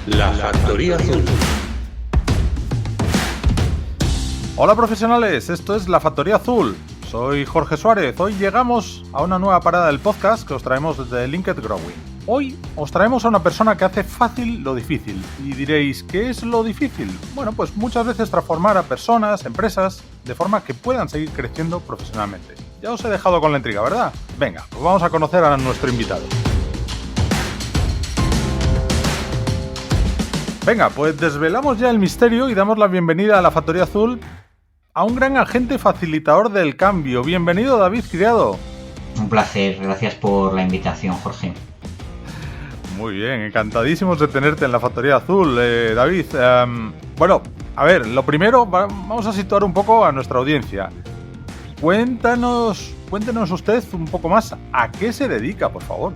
La Factoría Azul. Hola profesionales, esto es La Factoría Azul. Soy Jorge Suárez. Hoy llegamos a una nueva parada del podcast que os traemos desde LinkedIn Growing. Hoy os traemos a una persona que hace fácil lo difícil. Y diréis, ¿qué es lo difícil? Bueno, pues muchas veces transformar a personas, empresas, de forma que puedan seguir creciendo profesionalmente. Ya os he dejado con la intriga, ¿verdad? Venga, pues vamos a conocer a nuestro invitado. Venga, pues desvelamos ya el misterio y damos la bienvenida a La Factoría Azul a un gran agente facilitador del cambio. Bienvenido, David Criado. Un placer, gracias por la invitación, Jorge. Muy bien, encantadísimos de tenerte en La Factoría Azul, David. Bueno, a ver, lo primero, vamos a situar un poco a nuestra audiencia. Cuéntenos usted un poco más a qué se dedica, por favor.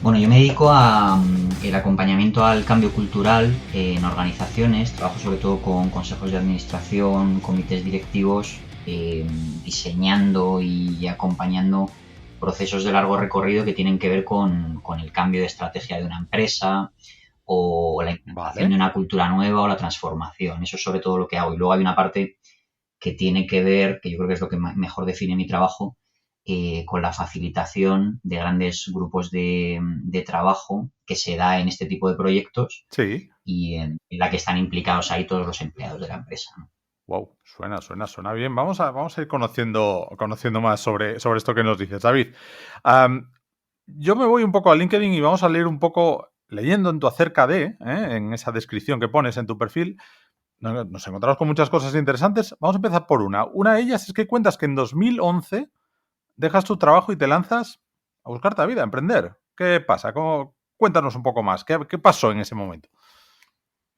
Bueno, yo me dedico a el acompañamiento al cambio cultural en organizaciones, trabajo sobre todo con consejos de administración, comités directivos, diseñando y acompañando procesos de largo recorrido que tienen que ver con el cambio de estrategia de una empresa o la implantación de una cultura nueva o la transformación. Eso es sobre todo lo que hago. Y luego hay una parte que tiene que ver, que yo creo que es lo que mejor define mi trabajo, con la facilitación de grandes grupos de trabajo que se da en este tipo de proyectos. Sí. Y en la que están implicados ahí todos los empleados de la empresa, ¿no? Wow, suena bien. Vamos a ir conociendo más sobre esto que nos dices, David. Yo me voy un poco a LinkedIn y vamos a leer un poco, leyendo en tu acerca de, en esa descripción que pones en tu perfil, nos encontramos con muchas cosas interesantes. Vamos a empezar por una. Una de ellas es que cuentas que en 2011 dejas tu trabajo y te lanzas a buscarte la vida, a emprender. ¿Qué pasa? Cuéntanos un poco más. ¿Qué pasó en ese momento?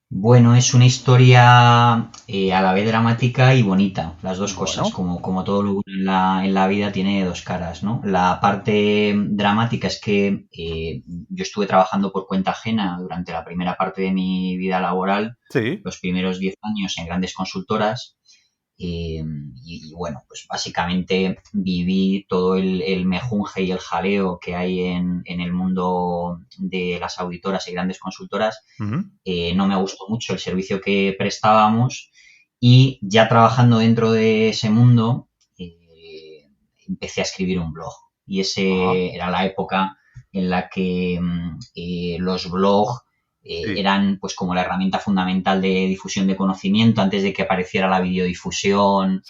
Bueno, es una historia a la vez dramática y bonita, las dos cosas, como todo lo bueno en la vida tiene dos caras, ¿no? La parte dramática es que yo estuve trabajando por cuenta ajena durante la primera parte de mi vida laboral, sí, los primeros 10 años en grandes consultoras. Y bueno, pues básicamente viví todo el mejunje y el jaleo que hay en el mundo de las auditoras y grandes consultoras. Uh-huh. No me gustó mucho el servicio que prestábamos y ya trabajando dentro de ese mundo empecé a escribir un blog. Y ese era la época en la que los blogs eran pues como la herramienta fundamental de difusión de conocimiento antes de que apareciera la videodifusión,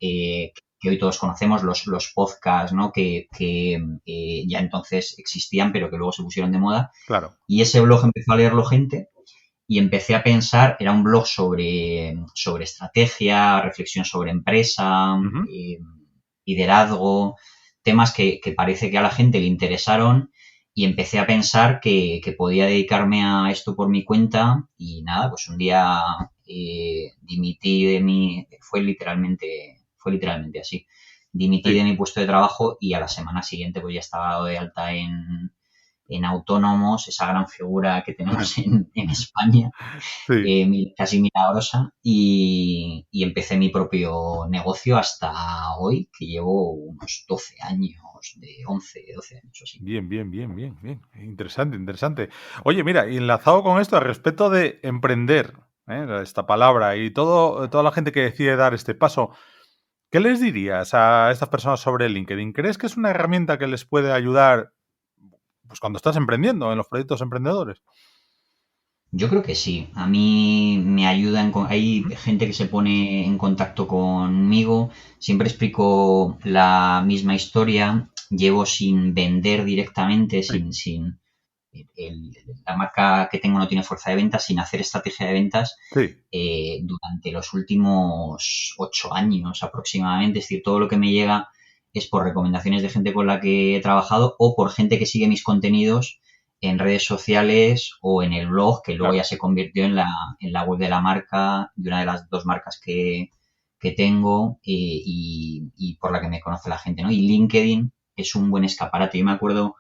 que hoy todos conocemos, los podcasts, ¿no? que ya entonces existían pero que luego se pusieron de moda. Claro. Y ese blog empezó a leerlo gente y empecé a pensar, era un blog sobre estrategia, reflexión sobre empresa, Uh-huh. liderazgo, temas que parece que a la gente le interesaron. Y empecé a pensar que podía dedicarme a esto por mi cuenta y nada, pues un día dimití de mi... Fue literalmente así. Dimití de mi puesto de trabajo y a la semana siguiente pues ya estaba dado de alta en Autónomos, esa gran figura que tenemos en España, casi milagrosa, y empecé mi propio negocio hasta hoy, que llevo unos 12 años, de 11, 12 años así. Bien. Interesante. Oye, mira, y enlazado con esto, al respecto de emprender, esta palabra, y toda la gente que decide dar este paso, ¿qué les dirías a estas personas sobre LinkedIn? ¿Crees que es una herramienta que les puede ayudar pues cuando estás emprendiendo en los proyectos emprendedores? Yo creo que sí. A mí me ayuda. Hay gente que se pone en contacto conmigo. Siempre explico la misma historia. Llevo sin vender directamente, sin la marca que tengo no tiene fuerza de ventas, sin hacer estrategia de ventas durante los últimos 8 años aproximadamente. Es decir, todo lo que me llega es por recomendaciones de gente con la que he trabajado o por gente que sigue mis contenidos en redes sociales o en el blog, que luego ya se convirtió en la web de la marca, de una de las dos marcas que tengo y por la que me conoce la gente, ¿no? Y LinkedIn es un buen escaparate. Yo me acuerdo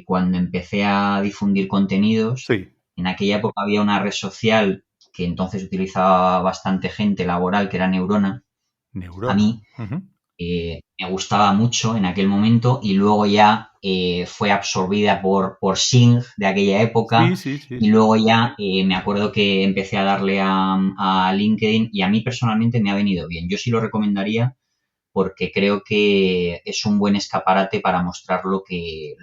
cuando empecé a difundir contenidos, en aquella época había una red social que entonces utilizaba bastante gente laboral, que era Neurona. A mí me gustaba mucho en aquel momento y luego ya fue absorbida por Sing de aquella época Sí, sí, sí, y sí. luego ya me acuerdo que empecé a darle a LinkedIn y a mí personalmente me ha venido bien. Yo sí lo recomendaría porque creo que es un buen escaparate para mostrar lo que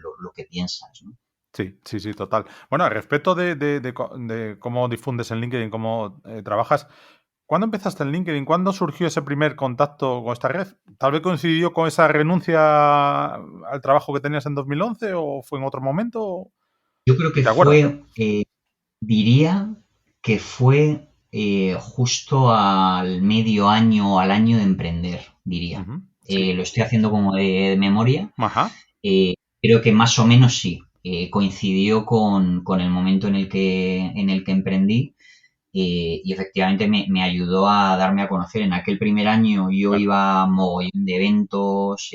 piensas, ¿no? Sí, sí, sí, total. Bueno, al respecto de cómo difundes en LinkedIn, cómo trabajas, ¿cuándo empezaste en LinkedIn? ¿Cuándo surgió ese primer contacto con esta red? ¿Tal vez coincidió con esa renuncia al trabajo que tenías en 2011 o fue en otro momento? Yo creo Ni que te acuerdas, ¿eh? diría que fue justo al medio año o al año de emprender, diría. Ujú, sí. Lo estoy haciendo como de memoria. Ajá. Eh, Creo que más o menos sí. Coincidió con el momento en el que emprendí y efectivamente me ayudó a darme a conocer. En aquel primer año yo Claro. iba a mogollón de eventos,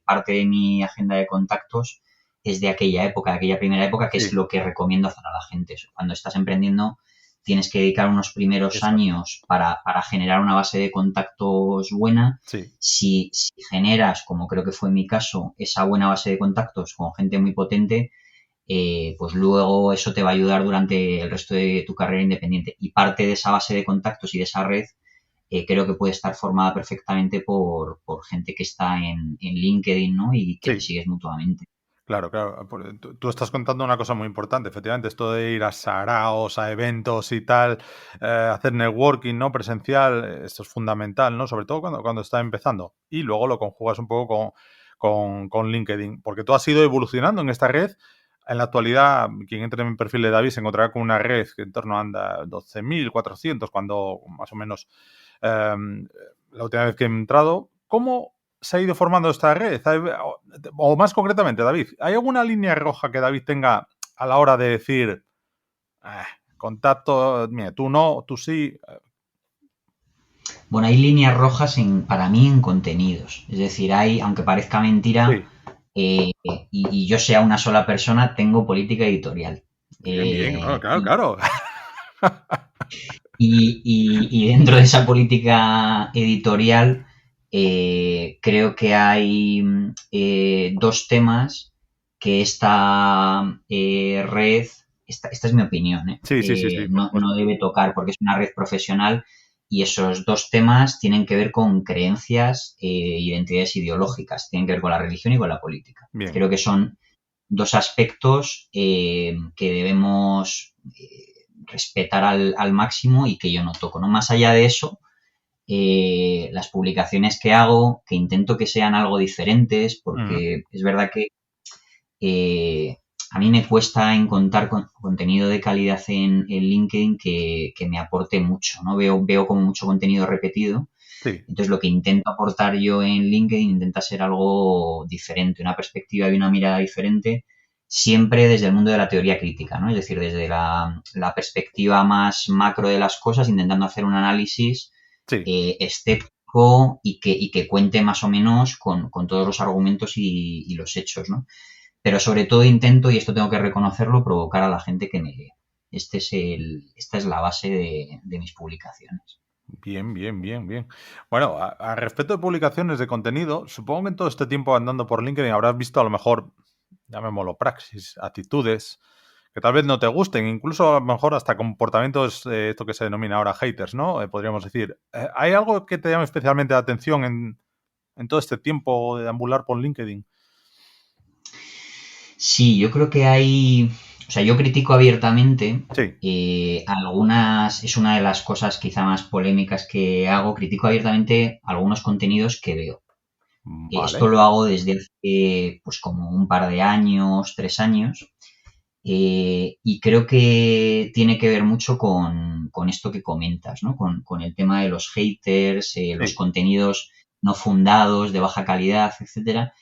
parte de mi agenda de contactos es de aquella época, de aquella primera época, que es Sí, lo que recomiendo hacer a la gente. Cuando estás emprendiendo tienes que dedicar unos primeros exacto. años para generar una base de contactos buena. Sí, Si generas, como creo que fue mi caso, esa buena base de contactos con gente muy potente, pues luego eso te va a ayudar durante el resto de tu carrera independiente. Y parte de esa base de contactos y de esa red creo que puede estar formada perfectamente por gente que está en LinkedIn, ¿no? Y que te sí. sigues mutuamente. Claro, claro. Tú estás contando una cosa muy importante, efectivamente, esto de ir a saraos, a eventos y tal, hacer networking, ¿no? Presencial, esto es fundamental, ¿no? Sobre todo cuando está empezando. Y luego lo conjugas un poco con LinkedIn, porque tú has ido evolucionando en esta red. En la actualidad, quien entre en mi perfil de David se encontrará con una red que en torno anda 12.400, cuando más o menos la última vez que he entrado. ¿Cómo se ha ido formando esta red? O más concretamente, David, ¿hay alguna línea roja que David tenga a la hora de decir "Ah, contacto, mira, tú no, tú sí"? Bueno, hay líneas rojas para mí en contenidos. Es decir, aunque parezca mentira, Sí, y yo sea una sola persona, tengo política editorial. bien, bien, no, claro, Y claro. y dentro de esa política editorial, creo que hay dos temas que esta red, esta es mi opinión, Sí, sí, sí, sí, por no supuesto. debe tocar porque es una red profesional y esos dos temas tienen que ver con creencias, identidades ideológicas, tienen que ver con la religión y con la política. Bien, Creo que son dos aspectos que debemos respetar al máximo y que yo no toco, ¿no? Más allá de eso, las publicaciones que hago, que intento que sean algo diferentes, mm, porque es verdad que eh, a mí me cuesta encontrar contenido de calidad en LinkedIn que me aporte mucho, ¿no? Veo como mucho contenido repetido. sí, Entonces, lo que intento aportar yo en LinkedIn intenta ser algo diferente, una perspectiva y una mirada diferente, siempre desde el mundo de la teoría crítica, ¿no? Es decir, desde la perspectiva más macro de las cosas, intentando hacer un análisis sí. estético y que cuente más o menos con todos los argumentos y los hechos, ¿no? Pero sobre todo intento, y esto tengo que reconocerlo, provocar a la gente que me lee. Esta es la base de mis publicaciones. Bien, bien, bien, bien. Bueno, a respecto de publicaciones de contenido, supongo que en todo este tiempo andando por LinkedIn habrás visto a lo mejor, llamémoslo praxis, actitudes que tal vez no te gusten, incluso a lo mejor hasta comportamientos, esto que se denomina ahora haters, ¿no? Podríamos decir. ¿Hay algo que te llame especialmente la atención en todo este tiempo de ambular por LinkedIn? Sí, yo creo que o sea, yo critico abiertamente Sí. algunas, es una de las cosas quizá más polémicas que hago, critico abiertamente algunos contenidos que veo. Esto Vale. lo hago desde hace pues como un par de años, 3 años, y creo que tiene que ver mucho con esto que comentas, ¿no? Con el tema de los haters, los Sí. contenidos no fundados, de baja calidad, etcétera.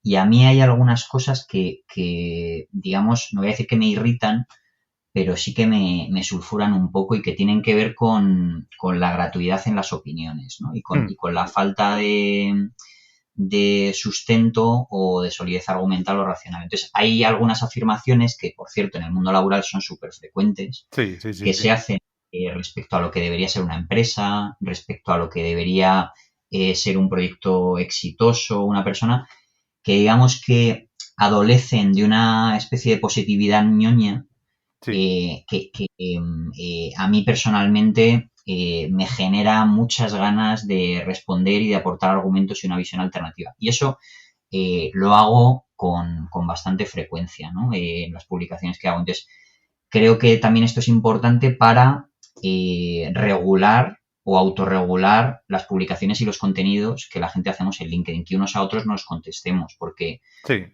Y a mí hay algunas cosas digamos, no voy a decir que me irritan, pero sí que me sulfuran un poco y que tienen que ver con la gratuidad en las opiniones, ¿no? Mm, Y con la falta de sustento o de solidez argumental o racional. Entonces, hay algunas afirmaciones que, por cierto, en el mundo laboral son súper frecuentes, sí, sí, sí, que sí. se hacen respecto a lo que debería ser una empresa, respecto a lo que debería ser un proyecto exitoso, una persona, que digamos que adolecen de una especie de positividad ñoña Sí, a mí personalmente me genera muchas ganas de responder y de aportar argumentos y una visión alternativa. Y eso lo hago con bastante frecuencia, ¿no? En las publicaciones que hago. Entonces, creo que también esto es importante para regular o autorregular las publicaciones y los contenidos que la gente hacemos en LinkedIn, que unos a otros nos contestemos, porque sí,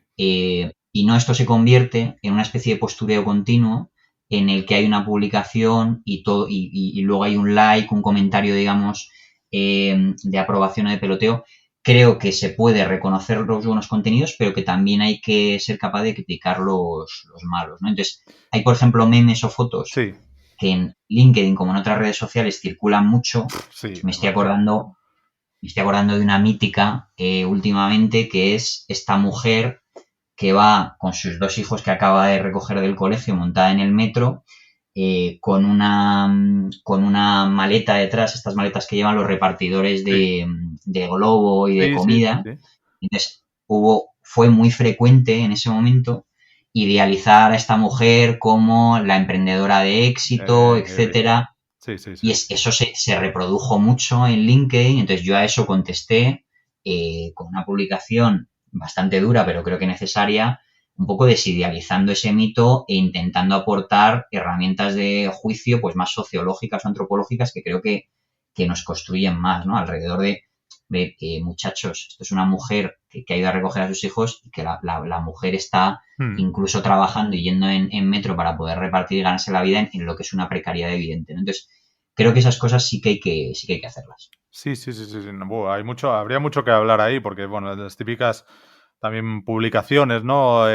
y no esto se convierte en una especie de postureo continuo en el que hay una publicación y todo y luego hay un like, un comentario, digamos, de aprobación o de peloteo. Creo que se puede reconocer los buenos contenidos, pero que también hay que ser capaz de criticar los malos, ¿no? Entonces, hay, por ejemplo, memes o fotos sí, que en LinkedIn, como en otras redes sociales, circulan mucho. sí, Me estoy demasiado. acordando, me estoy acordando de una mítica últimamente, que es esta mujer que va con sus dos hijos que acaba de recoger del colegio montada en el metro, con una maleta detrás, estas maletas que llevan los repartidores Sí, de Globo y de sí, sí, sí, comida. sí. Entonces, fue muy frecuente en ese momento idealizar a esta mujer como la emprendedora de éxito, Eh, etcétera. sí, sí, sí. Y eso se reprodujo mucho en LinkedIn, entonces yo a eso contesté con una publicación bastante dura, pero creo que necesaria, un poco desidealizando ese mito e intentando aportar herramientas de juicio pues más sociológicas o antropológicas que creo que nos construyen más, ¿no? Alrededor de muchachos, esto es una mujer que ha ido a recoger a sus hijos y que la mujer está Hmm. incluso trabajando y yendo en metro para poder repartir y ganarse la vida en lo que es una precariedad evidente, ¿no? Entonces, creo que esas cosas sí que hay que hacerlas. Sí, sí, sí, sí, sí. No, hay mucho, habría mucho que hablar ahí, porque, bueno, las típicas también publicaciones, ¿no?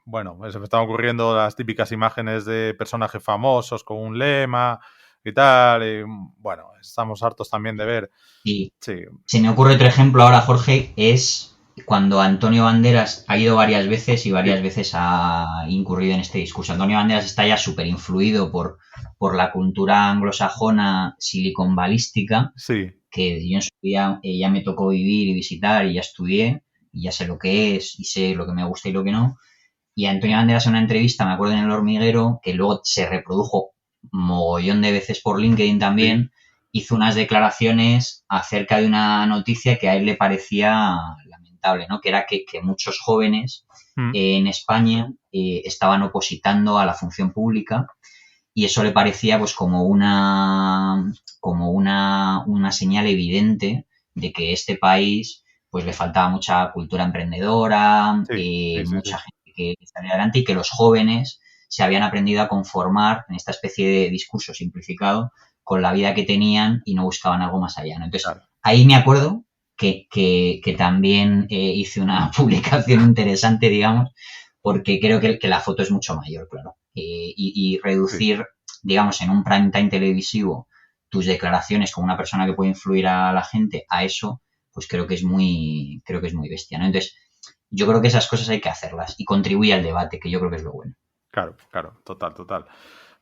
Bueno, se me están ocurriendo las típicas imágenes de personajes famosos con un lema y tal. Y, bueno, estamos hartos también de ver. Y Sí, se me ocurre otro ejemplo ahora, Jorge, es cuando Antonio Banderas ha ido varias veces y sí, varias veces ha incurrido en este discurso. Antonio Banderas está ya súper influido por la cultura anglosajona siliconbalística, sí, que yo en su día ya me tocó vivir y visitar y ya estudié y ya sé lo que es y sé lo que me gusta y lo que no. Y Antonio Banderas en una entrevista, me acuerdo en El Hormiguero, que luego se reprodujo mogollón de veces por LinkedIn sí, también, hizo unas declaraciones acerca de una noticia que a él le parecía lamentable, ¿no? Que era que muchos jóvenes mm, en España estaban opositando a la función pública y eso le parecía pues como una señal evidente de que este país pues le faltaba mucha cultura emprendedora, sí, sí, sí, sí. mucha gente que saliera adelante y que los jóvenes se habían aprendido a conformar en esta especie de discurso simplificado con la vida que tenían y no buscaban algo más allá, ¿no? Entonces, Claro. ahí me acuerdo que también hice una publicación interesante, digamos, porque creo que la foto es mucho mayor, claro. Y Sí. reducir, digamos, en un prime time televisivo tus declaraciones como una persona que puede influir a la gente a eso, pues creo que es muy bestia, ¿no? Entonces, yo creo que esas cosas hay que hacerlas y contribuye al debate, que yo creo que es lo bueno. Claro, claro, total, total.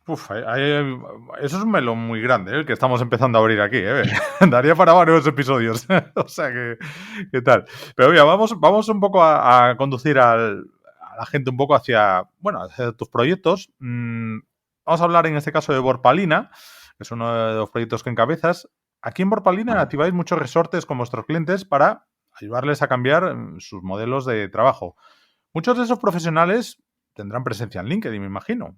Uf, eso es un melón muy grande, el que estamos empezando a abrir aquí, ¿eh? Daría para varios episodios. O sea que tal. Pero mira, vamos un poco a conducir a la gente un poco hacia, bueno, hacia tus proyectos. Vamos a hablar en este caso de Borpalina, que es uno de los proyectos que encabezas. Aquí en Borpalina Ajá. activáis muchos resortes con vuestros clientes para ayudarles a cambiar sus modelos de trabajo. Muchos de esos profesionales tendrán presencia en LinkedIn, me imagino,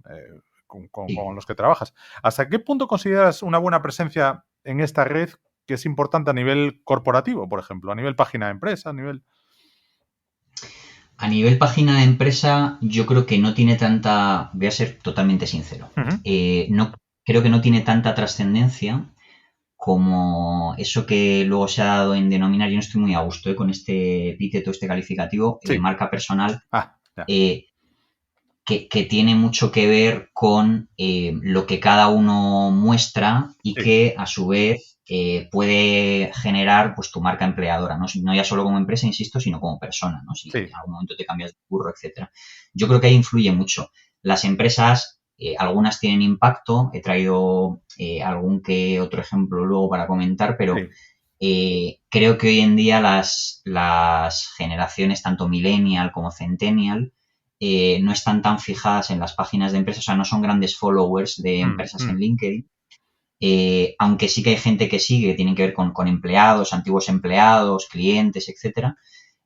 Sí. con los que trabajas. ¿Hasta qué punto consideras una buena presencia en esta red que es importante a nivel corporativo, por ejemplo, a nivel página de empresa, a nivel... A nivel página de empresa, yo creo que no tiene tanta, voy a ser totalmente sincero, Ujú. no, creo que no tiene tanta trascendencia como eso que luego se ha dado en denominar, yo no estoy muy a gusto con este epíteto, este calificativo, Sí. marca personal, Ah, ya. eh, que tiene mucho que ver con lo que cada uno muestra y Sí, que a su vez puede generar pues tu marca empleadora, ¿no? No ya solo como empresa, insisto, sino como persona, ¿no? Si sí, en algún momento te cambias de curro, etcétera. Yo creo que ahí influye mucho. Las empresas, algunas tienen impacto, he traído algún que otro ejemplo luego para comentar, pero sí. Creo que hoy en día las generaciones, tanto millennial como centennial, no están tan fijadas en las páginas de empresas, o sea, no son grandes followers de empresas en LinkedIn. Aunque sí que hay gente que sigue, que tienen que ver con empleados, antiguos empleados, clientes, etcétera.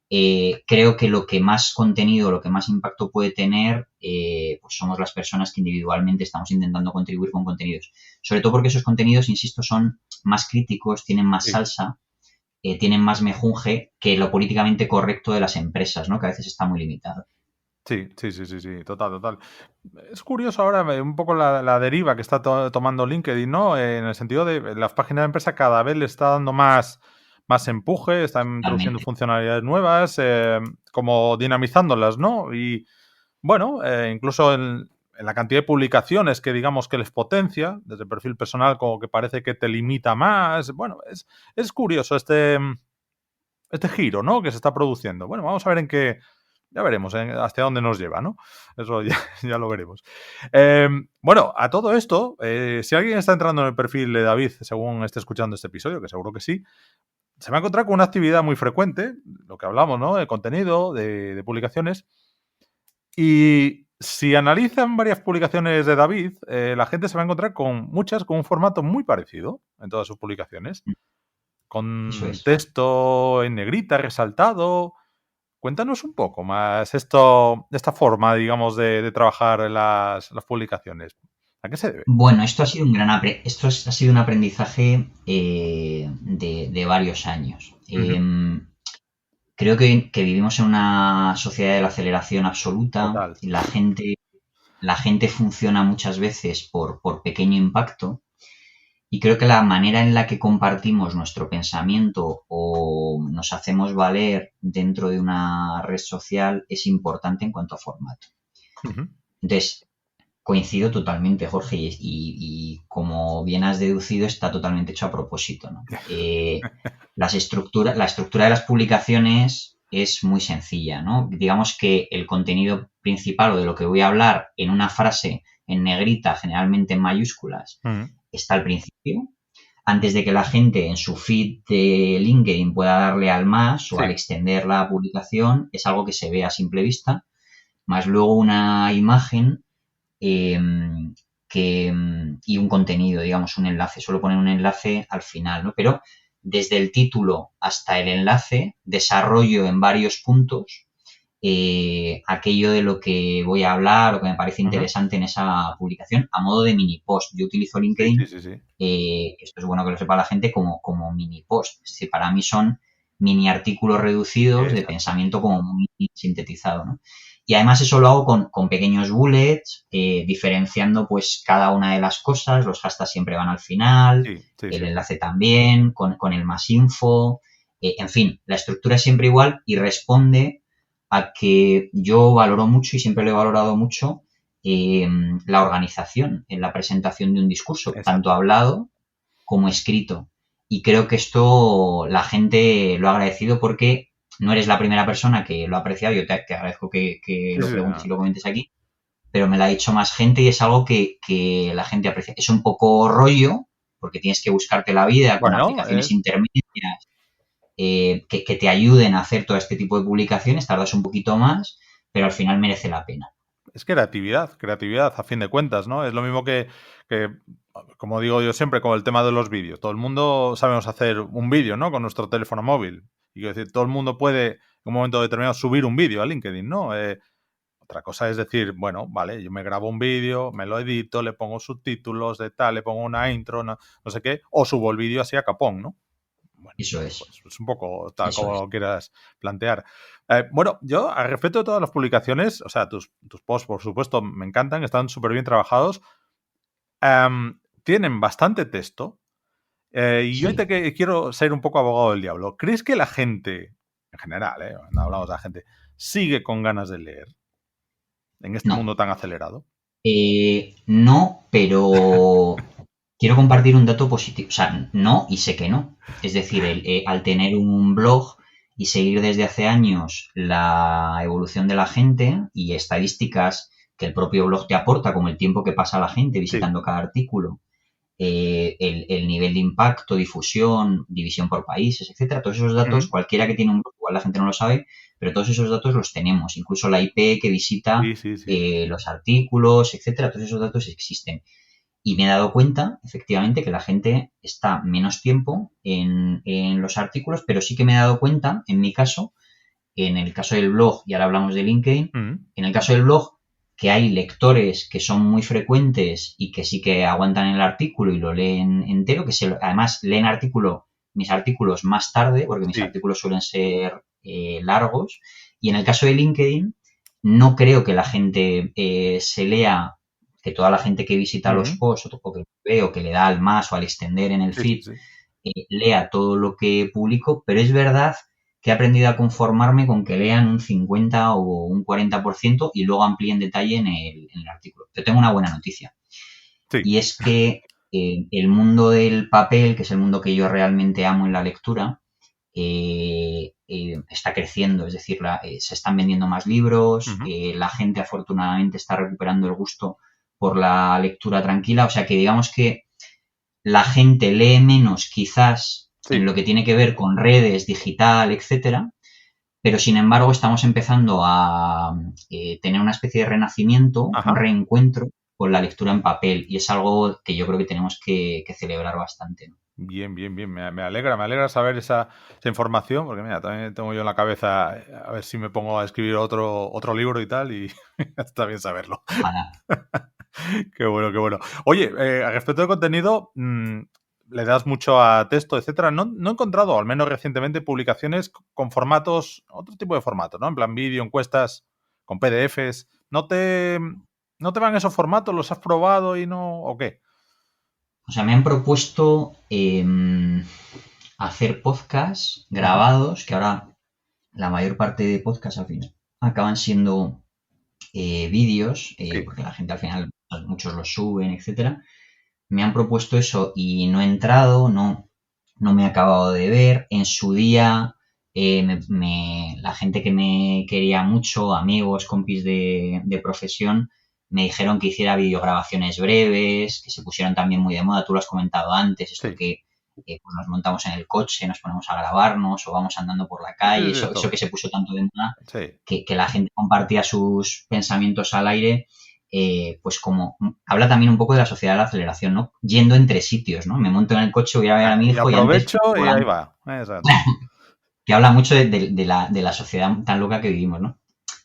Creo que lo que más contenido, lo que más impacto puede tener, pues somos las personas que individualmente estamos intentando contribuir con contenidos. Sobre todo porque esos contenidos, insisto, son más críticos, tienen más salsa, tienen más mejunje que lo políticamente correcto de las empresas, ¿no? Que a veces está muy limitado. Sí, total, total. Es curioso ahora un poco la deriva que está tomando LinkedIn, ¿no? En el sentido de las páginas de empresa cada vez le está dando más empuje, está introduciendo Totalmente. funcionalidades nuevas, como dinamizándolas, ¿no? Y bueno, incluso en la cantidad de publicaciones que digamos que les potencia, desde el perfil personal como que parece que te limita más. Bueno, es curioso este giro, ¿no? Que se está produciendo. Bueno, vamos a ver ya veremos hasta dónde nos lleva, ¿no? Eso ya lo veremos. Bueno, a todo esto, si alguien está entrando en el perfil de David, según esté escuchando este episodio, que seguro que sí, se va a encontrar con una actividad muy frecuente, lo que hablamos, ¿no? De contenido, de publicaciones. Y si analizan varias publicaciones de David, la gente se va a encontrar con muchas con un formato muy parecido en todas sus publicaciones, Eso con es. texto en negrita, resaltado. Cuéntanos un poco más esta forma, digamos, de trabajar las publicaciones. ¿A qué se debe? Bueno, esto ha sido ha sido un aprendizaje de varios años. Ujú. Creo que vivimos en una sociedad de la aceleración absoluta Total. y la gente funciona muchas veces por pequeño impacto. Y creo que la manera en la que compartimos nuestro pensamiento o nos hacemos valer dentro de una red social es importante en cuanto a formato. Ujú. Entonces, coincido totalmente, Jorge, y como bien has deducido, está totalmente hecho a propósito, ¿no? La estructura de las publicaciones es muy sencilla, ¿no? Digamos que el contenido principal o de lo que voy a hablar en una frase en negrita, generalmente en mayúsculas, Ujú. está al principio, antes de que la gente en su feed de LinkedIn pueda darle al más o al Sí. extender la publicación, es algo que se ve a simple vista, más luego una imagen eh, y un contenido, digamos, un enlace. Suelo poner un enlace al final, ¿no? Pero desde el título hasta el enlace, desarrollo en varios puntos aquello de lo que voy a hablar o que me parece Ujú. interesante en esa publicación a modo de mini post. Yo utilizo Sí, LinkedIn, sí, sí. esto es bueno que lo sepa la gente, como mini post. Es decir, para mí son mini artículos reducidos de Exacto. pensamiento como muy sintetizado, ¿no? Y además eso lo hago con pequeños bullets, diferenciando pues cada una de las cosas, los hashtags siempre van al final, Sí, sí, el sí. enlace también, con el más info, en fin, la estructura es siempre igual y responde a que yo valoro mucho y siempre lo he valorado mucho la organización en la presentación de un discurso, tanto Exacto. hablado como escrito. Y creo que esto la gente lo ha agradecido porque no eres la primera persona que lo ha apreciado. Yo te agradezco que Sí, lo sí, preguntes no. y lo comentes aquí, pero me lo ha dicho más gente y es algo que la gente aprecia. Es un poco rollo, porque tienes que buscarte la vida con Bueno, aplicaciones intermedias que te ayuden a hacer todo este tipo de publicaciones, tardas un poquito más, pero al final merece la pena. es creatividad, a fin de cuentas, ¿no? Es lo mismo que, como digo yo siempre, con el tema de los vídeos. Todo el mundo sabemos hacer un vídeo, ¿no? Con nuestro teléfono móvil. Y quiero decir, todo el mundo puede, en un momento determinado, subir un vídeo a LinkedIn, ¿no? Otra cosa es decir, bueno, vale, yo me grabo un vídeo, me lo edito, le pongo subtítulos de tal, le pongo una intro, no sé qué, o subo el vídeo así a capón, ¿no? Bueno, Eso pues es un poco tal eso como es. lo quieras plantear. Bueno, yo, al respecto de todas las publicaciones, o sea, tus posts, por supuesto, me encantan, están súper bien trabajados. Tienen bastante texto. Y yo Sí. quiero ser un poco abogado del diablo. ¿Crees que la gente, en general, no hablamos de la gente, sigue con ganas de leer en este No. mundo tan acelerado? No, pero quiero compartir un dato positivo. O sea, no y sé que no. Es decir, al tener un blog y seguir desde hace años la evolución de la gente y estadísticas que el propio blog te aporta, como el tiempo que pasa la gente Sí. visitando cada artículo, el nivel de impacto, difusión, división por países, etcétera. Todos esos datos, Ujú. cualquiera que tiene un blog, igual la gente no lo sabe, pero todos esos datos los tenemos. Incluso la IP que visita Sí, sí, sí. los artículos, etcétera. Todos esos datos existen. Y me he dado cuenta, efectivamente, que la gente está menos tiempo en los artículos, pero sí que me he dado cuenta, en mi caso, en el caso del blog, y ahora hablamos de LinkedIn, Mm. en el caso del blog, que hay lectores que son muy frecuentes y que sí que aguantan el artículo y lo leen entero, además leen mis artículos más tarde, porque mis Sí. artículos suelen ser largos. Y en el caso de LinkedIn, no creo que la gente se lea, que toda la gente que visita los Mm. posts o que ve o que le da al más o al extender en el Sí, sí, feed, sí. lea todo lo que publico, pero es verdad que he aprendido a conformarme con que lean un 50 o un 40% y luego amplíen detalle en el artículo. Yo tengo una buena noticia, Sí. y es que el mundo del papel, que es el mundo que yo realmente amo en la lectura, está creciendo, es decir, se están vendiendo más libros, Ujú. la gente afortunadamente está recuperando el gusto por la lectura tranquila, o sea que digamos que la gente lee menos quizás en Sí. lo que tiene que ver con redes, digital, etcétera, pero sin embargo estamos empezando a tener una especie de renacimiento, un Ajá. reencuentro con la lectura en papel, y es algo que yo creo que tenemos que celebrar bastante, ¿no? Bien, bien, bien. Me alegra saber esa información, porque mira, también tengo yo en la cabeza a ver si me pongo a escribir otro libro y tal, y está bien saberlo. Ojalá. Qué bueno, qué bueno. Oye, a respecto de contenido, le das mucho a texto, etcétera. No, no he encontrado, al menos recientemente, publicaciones con formatos, otro tipo de formatos, ¿no? En plan vídeo, encuestas, con PDFs. ¿No te van esos formatos? ¿Los has probado y no? ¿O qué? O sea, me han propuesto hacer podcasts Ujú. grabados, que ahora la mayor parte de podcasts al final acaban siendo vídeos, Sí. porque la gente al final, pues, muchos los suben, etcétera. Me han propuesto eso y no he entrado, no me he acabado de ver. En su día, la gente que me quería mucho, amigos, compis de profesión, me dijeron que hiciera videograbaciones breves, que se pusieron también muy de moda. Tú lo has comentado antes, esto Sí, que pues nos montamos en el coche, nos ponemos a grabarnos o vamos andando por la sí, calle, sí, eso todo. que se puso tanto de moda, Sí, que la gente compartía sus pensamientos al aire, pues como habla también un poco de la sociedad de la aceleración, ¿no? Yendo entre sitios, ¿no? Me monto en el coche, voy a ver a mi y hijo y antes aprovecho y ahí volando, va. Exacto. que habla mucho de la sociedad tan loca que vivimos, ¿no?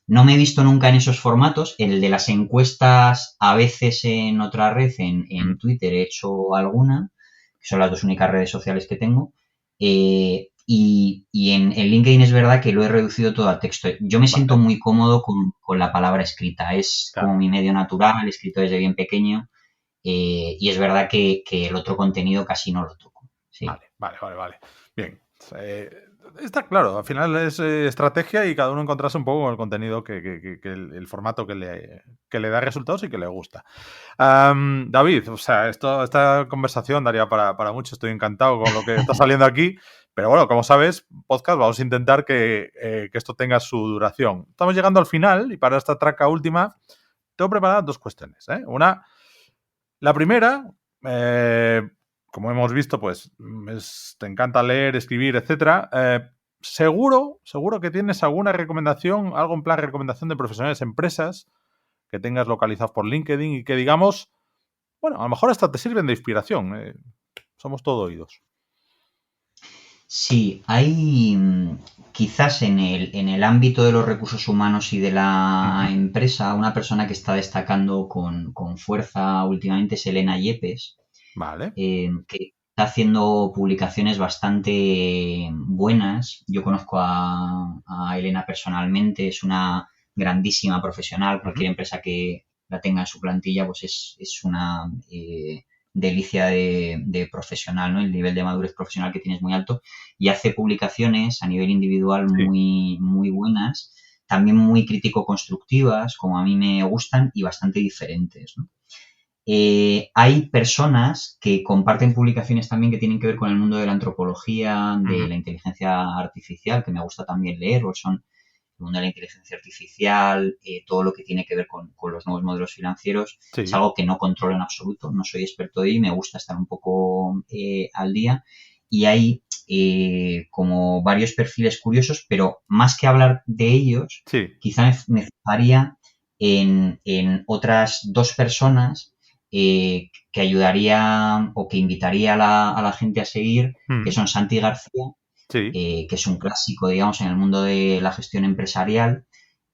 No me he visto nunca en esos formatos. El de las encuestas, a veces en otra red, en Mm. Twitter, he hecho alguna, que son las dos únicas redes sociales que tengo. Y en LinkedIn es verdad que lo he reducido todo a texto. Yo me siento Vale, muy cómodo con la palabra escrita. Es como claro. mi medio natural, he escrito desde bien pequeño. Y es verdad que el otro contenido casi no lo toco. Sí. Vale, vale, vale, vale. Bien. Eh, Está claro, al final es estrategia y cada uno encontrarse un poco con el contenido que el formato que le da resultados y que le gusta. David, o sea, esta conversación daría para mucho. Estoy encantado con lo que está saliendo aquí. Pero bueno, como sabes, podcast, vamos a intentar que esto tenga su duración. Estamos llegando al final y para esta traca última tengo preparadas dos cuestiones. La primera, eh, como hemos visto, pues te encanta leer, escribir, etcétera. Seguro que tienes alguna recomendación, algo en plan recomendación de profesionales, empresas que tengas localizados por LinkedIn y que digamos, bueno, a lo mejor hasta te sirven de inspiración. Somos todo oídos. Sí, hay quizás en el ámbito de los recursos humanos y de la Ujú. empresa, una persona que está destacando con fuerza últimamente es Elena Yepes, Vale. que está haciendo publicaciones bastante buenas. Yo conozco a Elena personalmente, es una grandísima profesional. Ujú. Cualquier empresa que la tenga en su plantilla, pues es una delicia de profesional, ¿no? El nivel de madurez profesional que tiene es muy alto y hace publicaciones a nivel individual Sí. muy, muy buenas, también muy crítico-constructivas, como a mí me gustan, y bastante diferentes, ¿no? Hay personas que comparten publicaciones también que tienen que ver con el mundo de la antropología, de Ujú. la inteligencia artificial, que me gusta también leer, o son el mundo de la inteligencia artificial, todo lo que tiene que ver con los nuevos modelos financieros. Es Sí, algo que no controlo en absoluto, no soy experto de ello y me gusta estar un poco al día. Y hay como varios perfiles curiosos, pero más que hablar de ellos, sí. quizá me fijaría en otras dos personas que ayudaría o que invitaría a la gente a seguir, que Mm, son Santi García, sí. que es un clásico, digamos, en el mundo de la gestión empresarial.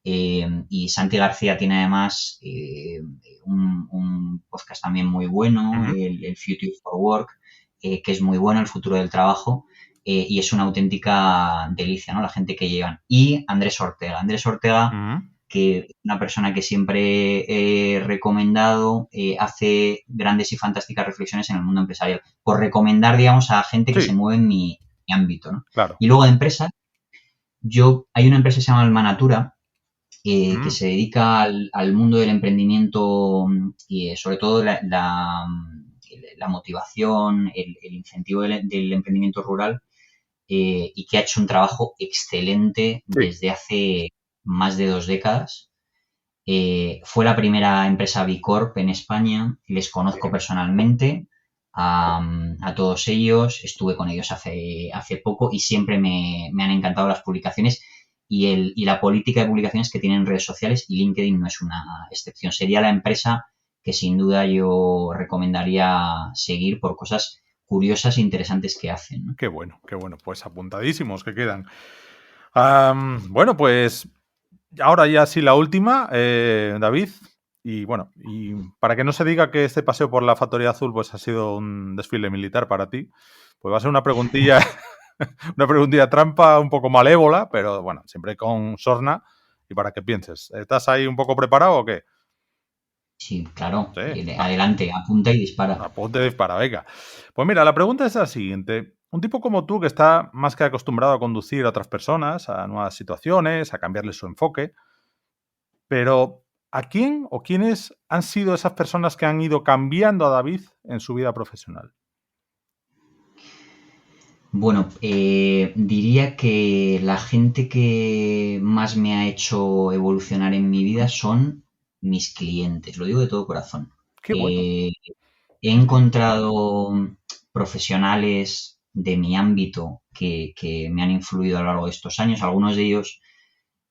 Y Santi García tiene además un podcast también muy bueno, Ujú. el Future for Work, que es muy bueno, el futuro del trabajo, y es una auténtica delicia, ¿no? La gente que llegan. Y Andrés Ortega. Andrés Ortega, Ujú. que es una persona que siempre he recomendado, hace grandes y fantásticas reflexiones en el mundo empresarial, por recomendar, digamos, a gente que se Sí, mueve en mi ámbito, ¿no? claro. Y luego de empresas, hay una empresa que se llama Almanatura, que Mm, se dedica al mundo del emprendimiento y sobre todo la motivación, el incentivo del emprendimiento rural, y que ha hecho un trabajo excelente sí. desde hace más de 2 décadas. Fue la primera empresa B Corp en España, les conozco Bien. personalmente a todos ellos, estuve con ellos hace poco y siempre me han encantado las publicaciones y la política de publicaciones que tienen en redes sociales, y LinkedIn no es una excepción. Sería la empresa que sin duda yo recomendaría seguir por cosas curiosas e interesantes que hacen, ¿no? Qué bueno, qué bueno. Pues apuntadísimos que quedan. Bueno, pues ahora ya sí la última, David. Y bueno, y para que no se diga que este paseo por la Factoría Azul pues ha sido un desfile militar para ti, pues va a ser una preguntilla, una preguntilla trampa un poco malévola, pero bueno, siempre con sorna y para que pienses. ¿Estás ahí un poco preparado o qué? Sí, claro. Sí. Adelante, apunta y dispara. Apunte dispara, venga. Pues mira, la pregunta es la siguiente. Un tipo como tú que está más que acostumbrado a conducir a otras personas, a nuevas situaciones, a cambiarles su enfoque, pero ¿a quién o quiénes han sido esas personas que han ido cambiando a David en su vida profesional? Bueno, diría que la gente que más me ha hecho evolucionar en mi vida son mis clientes, lo digo de todo corazón. Qué bueno. Eh, He encontrado profesionales de mi ámbito que me han influido a lo largo de estos años. Algunos de ellos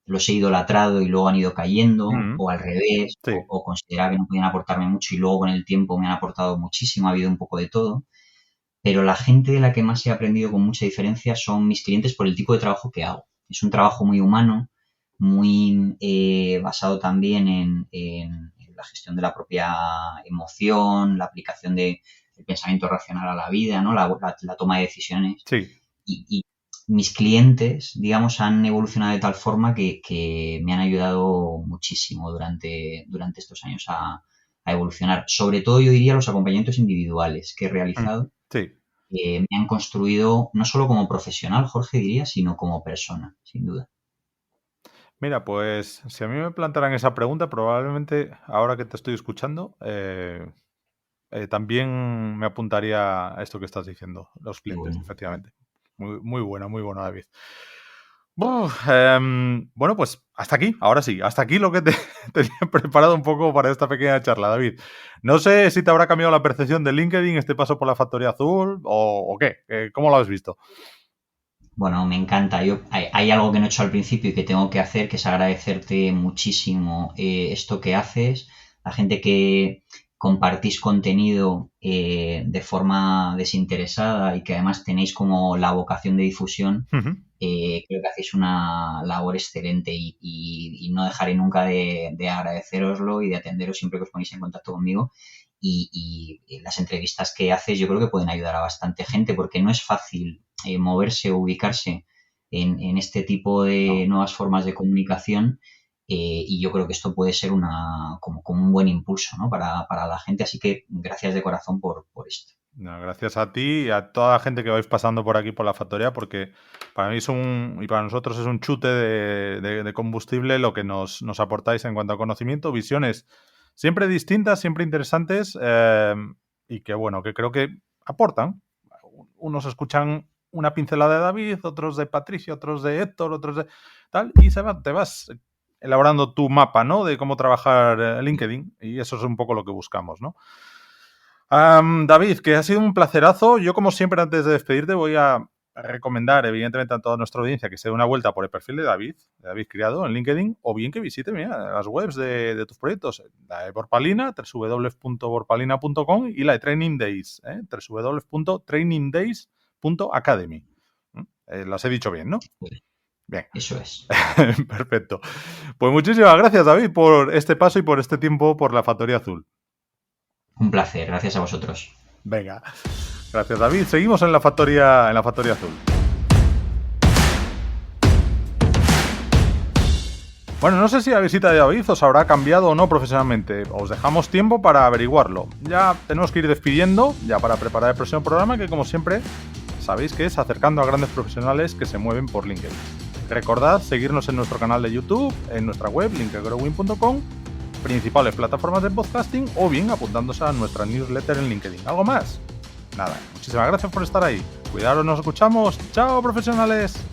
los he idolatrado y luego han ido cayendo, Mm, o al revés, sí. o consideraba que no podían aportarme mucho y luego con el tiempo me han aportado muchísimo. Ha habido un poco de todo, pero la gente de la que más he aprendido con mucha diferencia son mis clientes por el tipo de trabajo que hago. Es un trabajo muy humano, muy basado también en la gestión de la propia emoción, la aplicación del pensamiento racional a la vida, ¿no? La toma de decisiones. Sí. Y mis clientes, digamos, han evolucionado de tal forma que me han ayudado muchísimo durante estos años a evolucionar. Sobre todo, yo diría, los acompañamientos individuales que he Mm, realizado, sí. me han construido no solo como profesional, Jorge diría, sino como persona, sin duda. Mira, pues si a mí me plantaran esa pregunta, probablemente ahora que te estoy escuchando, también me apuntaría a esto que estás diciendo, los Qué clientes, bueno. efectivamente. Muy bueno, David. Bueno, pues hasta aquí, ahora sí, hasta aquí lo que te tenía preparado un poco para esta pequeña charla, David. No sé si te habrá cambiado la percepción de LinkedIn este paso por la Factoría Azul o qué, ¿cómo lo has visto? Bueno, me encanta. Hay algo que no he hecho al principio y que tengo que hacer, que es agradecerte muchísimo esto que haces. La gente que compartís contenido de forma desinteresada y que además tenéis como la vocación de difusión, Ujú. creo que hacéis una labor excelente y no dejaré nunca de agradecéroslo y de atenderos siempre que os ponéis en contacto conmigo. Y las entrevistas que haces yo creo que pueden ayudar a bastante gente porque no es fácil moverse o ubicarse en este tipo de No, nuevas formas de comunicación, y yo creo que esto puede ser como un buen impulso, ¿no? Para la gente, así que gracias de corazón por esto. no, gracias a ti y a toda la gente que vais pasando por aquí por la factoría, porque para mí es y para nosotros es un chute de combustible lo que nos aportáis en cuanto a conocimiento, visiones siempre distintas, siempre interesantes, y que bueno, que creo que aportan. Unos escuchan una pincelada de David, otros de Patricia, otros de Héctor, otros de tal, y te vas elaborando tu mapa, ¿no? De cómo trabajar LinkedIn, y eso es un poco lo que buscamos, ¿no? David, que ha sido un placerazo. Yo, como siempre, antes de despedirte, voy a recomendar, evidentemente, a toda nuestra audiencia que se dé una vuelta por el perfil de David Criado en LinkedIn, o bien que visite, mira, las webs de tus proyectos, la de Borpalina, www.borpalina.com, y la de Training Days, www.trainingdays.academy. Las he dicho bien, ¿no? Bien. Eso es. Perfecto. Pues muchísimas gracias, David, por este paso y por este tiempo por la Factoría Azul. Un placer, gracias a vosotros. Venga, gracias, David. Seguimos en la Factoría Azul. Bueno, no sé si la visita de David os habrá cambiado o no profesionalmente. Os dejamos tiempo para averiguarlo. Ya tenemos que ir despidiendo, ya para preparar el próximo programa, que como siempre sabéis que es acercando a grandes profesionales que se mueven por LinkedIn. Recordad seguirnos en nuestro canal de YouTube, en nuestra web, linkedgrowing.com, principales plataformas de podcasting, o bien apuntándose a nuestra newsletter en LinkedIn. ¿Algo más? Nada, muchísimas gracias por estar ahí. Cuidaros, nos escuchamos. ¡Chao, profesionales!